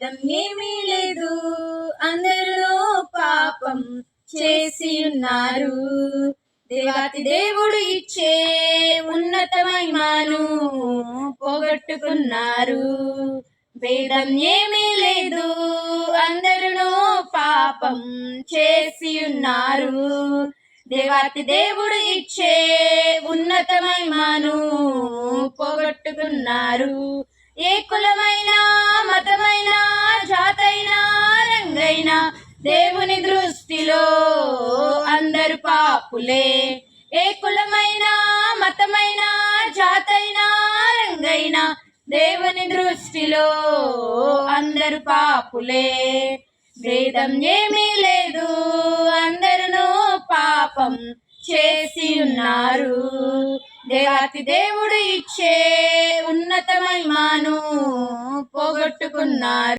ఏమీ లేదు, అందరిలో పాపం చేసి ఉన్నారు. దేవాతి దేవుడు ఇచ్చే ఉన్నతమైనను పోగొట్టుకున్నారు. భేదం ఏమీ లేదు, అందరిలో పాపం చేసి ఉన్నారు. దేవాతి దేవుడు ఇచ్చే ఉన్నతమైనను పోగొట్టుకున్నారు. ఏ కులమైన మతమైన జాతైనా రంగైనా దేవుని దృష్టిలో అందరు పాపులే. ఏ కులమైన మతమైన జాతైనా రంగైనా దేవుని దృష్టిలో అందరు పాపులే. భేదం ఏమీ లేదు, అందరూ పాపం చేసి ఉన్నారు. దేవాతి దేవుడు ఇచ్చే ఉన్నతమైనను పోగొట్టుకున్నారు.